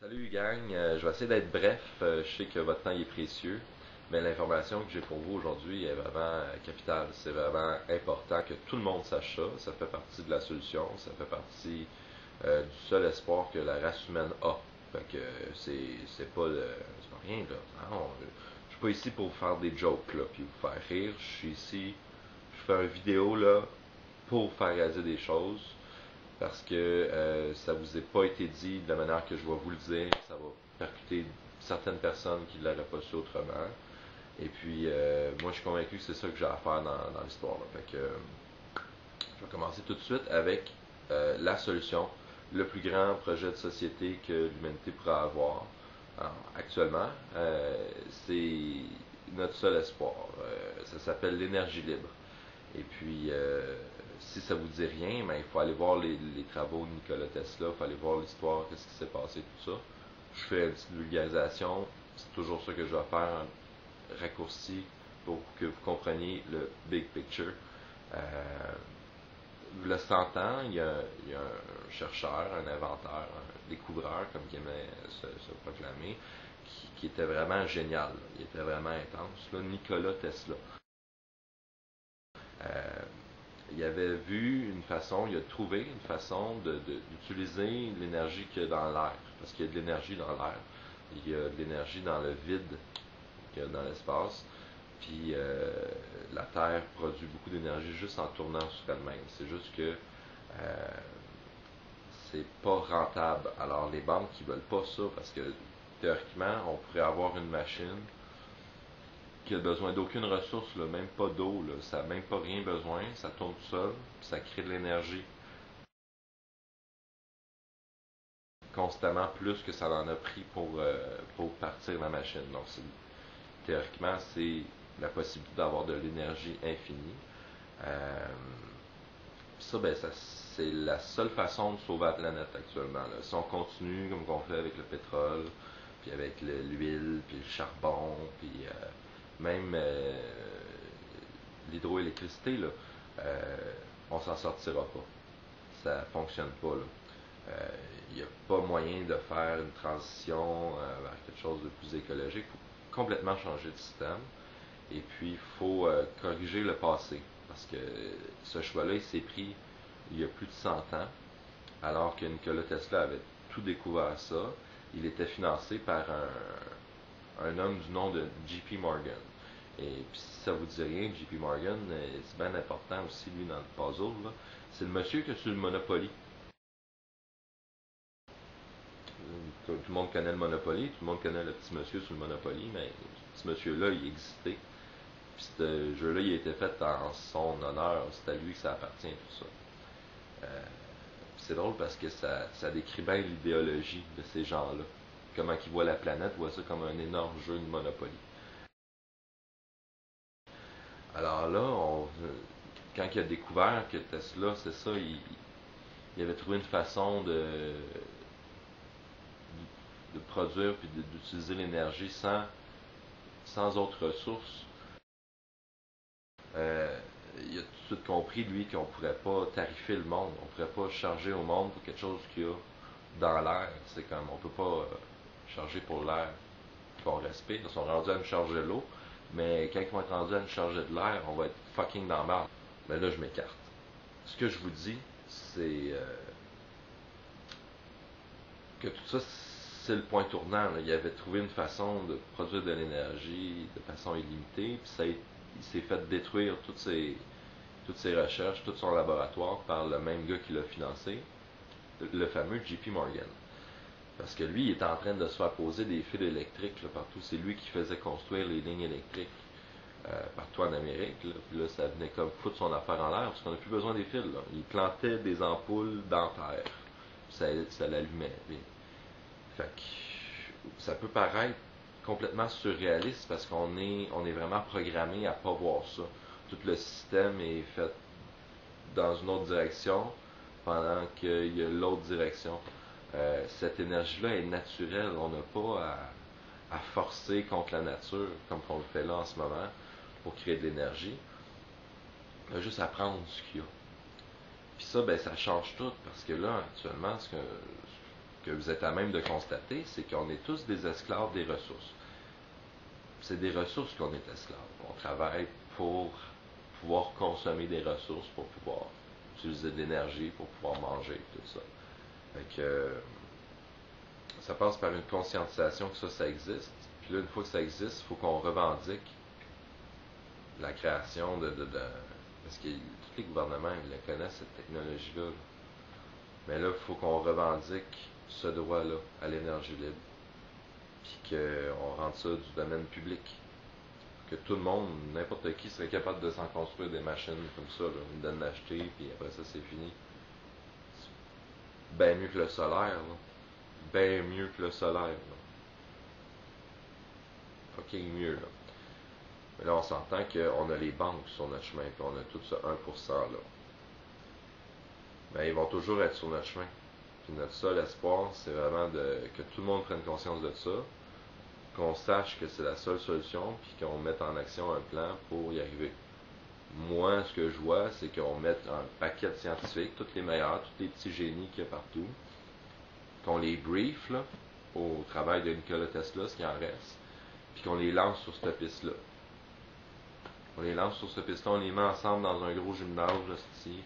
Salut gang, je vais essayer d'être bref. Je sais que votre temps est précieux, mais l'information que j'ai pour vous aujourd'hui est vraiment capitale. C'est vraiment important que tout le monde sache ça. Ça fait partie de la solution, ça fait partie du seul espoir que la race humaine a. Fait que c'est pas rien là. Non, je suis pas ici pour vous faire des jokes là, puis vous faire rire. Je suis ici, je fais une vidéo là pour vous faire réaliser des choses parce que ça vous est pas été dit de la manière que je vais vous le dire. Ça va percuter certaines personnes qui ne l'auraient pas su autrement. Et puis, moi, je suis convaincu que c'est ça que j'ai à faire dans l'histoire. Fait que, je vais commencer tout de suite avec la solution, le plus grand projet de société que l'humanité pourra avoir. Alors, actuellement, c'est notre seul espoir. Ça s'appelle l'énergie libre. Et puis, si ça vous dit rien, ben, il faut aller voir les travaux de Nikola Tesla, il faut aller voir l'histoire, qu'est-ce qui s'est passé, tout ça. Je fais une petite vulgarisation, c'est toujours ça que je vais faire, un raccourci pour que vous compreniez le big picture. Euh, le 100 ans, il y a un chercheur, un inventeur, un découvreur, comme il aimait se proclamer, qui était vraiment génial. Il était vraiment intense. Là, Nikola Tesla. Euh, il avait vu une façon, il a trouvé une façon d'utiliser l'énergie qu'il y a dans l'air. Parce qu'il y a de l'énergie dans l'air. Il y a de l'énergie dans le vide qu'il y a dans l'espace. Puis la Terre produit beaucoup d'énergie juste en tournant sur elle-même. C'est juste que c'est pas rentable. Alors les banques qui veulent pas ça parce que théoriquement, on pourrait avoir une machine qui a besoin d'aucune ressource, là, même pas d'eau, là, ça n'a même pas rien besoin, ça tourne tout seul, puis ça crée de l'énergie constamment plus que ça en a pris pour partir la machine. Donc théoriquement, c'est la possibilité d'avoir de l'énergie infinie. Euh, ça, ben, c'est la seule façon de sauver la planète actuellement. Là. Si on continue comme on fait avec le pétrole, puis avec l'huile, puis le charbon, puis même l'hydroélectricité, là, on s'en sortira pas. Ça fonctionne pas. Il n'y a pas moyen de faire une transition vers quelque chose de plus écologique. Il faut complètement changer de système. Et puis, il faut corriger le passé. Parce que ce choix-là, il s'est pris il y a plus de 100 ans, alors que Nikola Tesla avait tout découvert ça. Il était financé par un homme du nom de J.P. Morgan. Et puis si ça vous dit rien, J.P. Morgan, c'est bien important aussi, lui, dans le puzzle. C'est le monsieur qui a sur le Monopoly. Tout le monde connaît le Monopoly, tout le monde connaît le petit monsieur sur le Monopoly, mais ce petit monsieur-là, il existait. Puis ce jeu-là, il a été fait en son honneur. C'est à lui que ça appartient, tout ça. C'est drôle parce que ça décrit bien l'idéologie de ces gens-là. Comment ils voient la planète, ils voient ça comme un énorme jeu de Monopoly. Alors là, quand il a découvert que Tesla, c'est ça, il avait trouvé une façon de produire puis d'utiliser l'énergie sans autre ressource. Euh, il a tout de suite compris, lui, qu'on ne pourrait pas tarifer le monde. On ne pourrait pas charger au monde pour quelque chose qu'il y a dans l'air. C'est comme, on ne peut pas charger pour l'air qu'on respire. Ils sont rendus à nous charger l'eau, mais quand ils vont être rendus à nous charger de l'air, on va être fucking dans la merde. Mais là, je m'écarte. Ce que je vous dis, c'est que tout ça, c'est le point tournant. Là. Il avait trouvé une façon de produire de l'énergie de façon illimitée, puis il s'est fait détruire toutes ses recherches, tout son laboratoire par le même gars qui l'a financé, le fameux J.P. Morgan. Parce que lui, il était en train de se faire poser des fils électriques là, partout. C'est lui qui faisait construire les lignes électriques partout en Amérique. Là. Puis là, ça venait comme foutre son affaire en l'air, parce qu'on n'a plus besoin des fils. Là. Il plantait des ampoules dans terre. Ça l'allumait. Fait que ça peut paraître complètement surréaliste parce on est vraiment programmé à pas voir ça. Tout le système est fait dans une autre direction pendant qu'il y a l'autre direction. Cette énergie-là est naturelle. On n'a pas à forcer contre la nature comme on le fait là en ce moment pour créer de l'énergie. On a juste à prendre ce qu'il y a. Puis ça, ben, ça change tout parce que là, actuellement, ce que vous êtes à même de constater, c'est qu'on est tous des esclaves des ressources. C'est des ressources qu'on est esclaves. On travaille pour pouvoir consommer des ressources, pour pouvoir utiliser de l'énergie, pour pouvoir manger, tout ça. Fait que ça passe par une conscientisation que ça existe. Puis là, une fois que ça existe, il faut qu'on revendique la création parce que tous les gouvernements, ils la connaissent, cette technologie-là. Là. Mais là, il faut qu'on revendique ce droit-là à l'énergie libre. Puis qu'on rende ça du domaine public. Que tout le monde, n'importe qui, serait capable de s'en construire des machines comme ça. Là. Ils donnent d'acheter, puis après ça, c'est fini. Bien mieux que le solaire. Là. Bien mieux que le solaire. Là. Fucking mieux. Là. Mais là, on s'entend qu'on a les banques sur notre chemin, puis on a tout ça 1% là. Mais ils vont toujours être sur notre chemin. Puis notre seul espoir, c'est vraiment que tout le monde prenne conscience de ça, qu'on sache que c'est la seule solution, puis qu'on mette en action un plan pour y arriver. Moi, ce que je vois, c'est qu'on mette un paquet de scientifiques, tous les meilleurs, tous les petits génies qu'il y a partout, qu'on les brief là, au travail de Nikola Tesla, ce qui en reste, puis qu'on les lance sur cette piste-là. On les lance sur cette piste-là, on les met ensemble dans un gros gymnase, ici.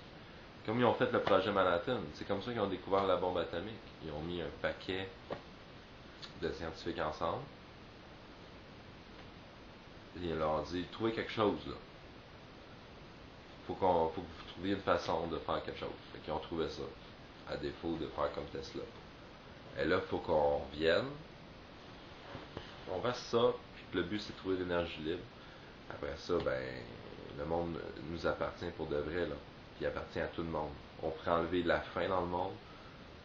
Comme ils ont fait le projet Manhattan. C'est comme ça qu'ils ont découvert la bombe atomique. Ils ont mis un paquet de scientifiques ensemble. Et ils leur ont dit, trouvez quelque chose, là. Faut que vous trouviez une façon de faire quelque chose. Fait qu'ils ont trouvé ça, à défaut de faire comme Tesla. Et là, il faut qu'on vienne, on fasse ça, puis que le but, c'est de trouver l'énergie libre. Après ça, ben, le monde nous appartient pour de vrai, là. Puis il appartient à tout le monde. On pourrait enlever la faim dans le monde.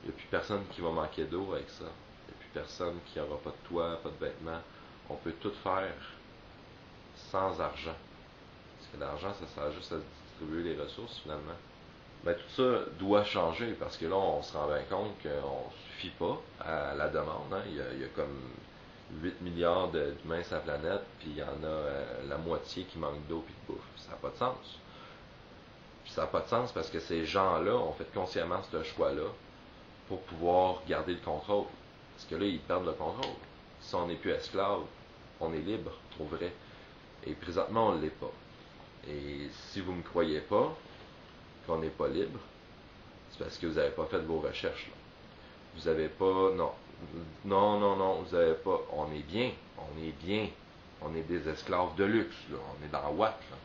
Il n'y a plus personne qui va manquer d'eau avec ça. Il n'y a plus personne qui n'aura pas de toit, pas de vêtements. On peut tout faire sans argent. Parce que l'argent, ça sert juste à distribuer les ressources, finalement. Ben, tout ça doit changer, parce que là, on se rend bien compte qu'on ne suffit pas à la demande. Hein. Il y a comme 8 milliards d'humains sur la planète, puis il y en a la moitié qui manque d'eau et de bouffe. Ça n'a pas de sens. Puis ça n'a pas de sens parce que ces gens-là ont fait consciemment ce choix-là pour pouvoir garder le contrôle. Parce que là, ils perdent le contrôle. Si on n'est plus esclave, on est libre, pour vrai. Et présentement, on ne l'est pas. Et si vous ne me croyez pas qu'on n'est pas libre, c'est parce que vous n'avez pas fait vos recherches. Là. Vous n'avez pas... Non, vous n'avez pas... On est bien. On est des esclaves de luxe, là. On est dans Watt, là.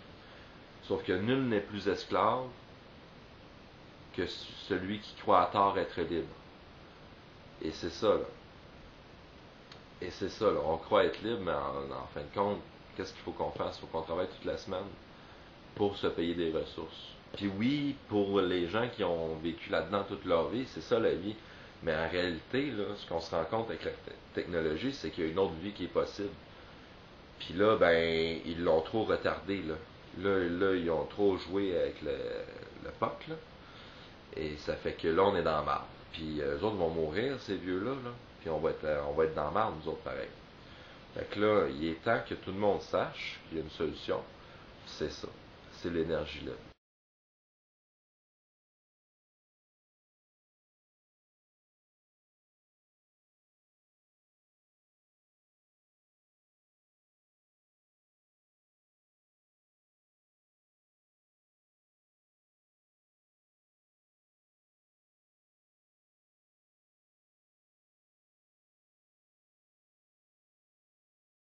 Sauf que nul n'est plus esclave que celui qui croit à tort être libre. Et c'est ça, là. Et c'est ça, là. On croit être libre, mais en fin de compte, qu'est-ce qu'il faut qu'on fasse? Il faut qu'on travaille toute la semaine pour se payer des ressources. Puis oui, pour les gens qui ont vécu là-dedans toute leur vie, c'est ça la vie. Mais en réalité, là, ce qu'on se rend compte avec la technologie, c'est qu'il y a une autre vie qui est possible. Puis là, ben, ils l'ont trop retardé, là. Là, ils ont trop joué avec le POC, là. Et ça fait que là, on est dans la marde. Puis eux autres vont mourir, ces vieux-là, là. Puis on va être dans la marde, nous autres, pareil. Fait que là, il est temps que tout le monde sache qu'il y a une solution. C'est ça. C'est l'énergie libre.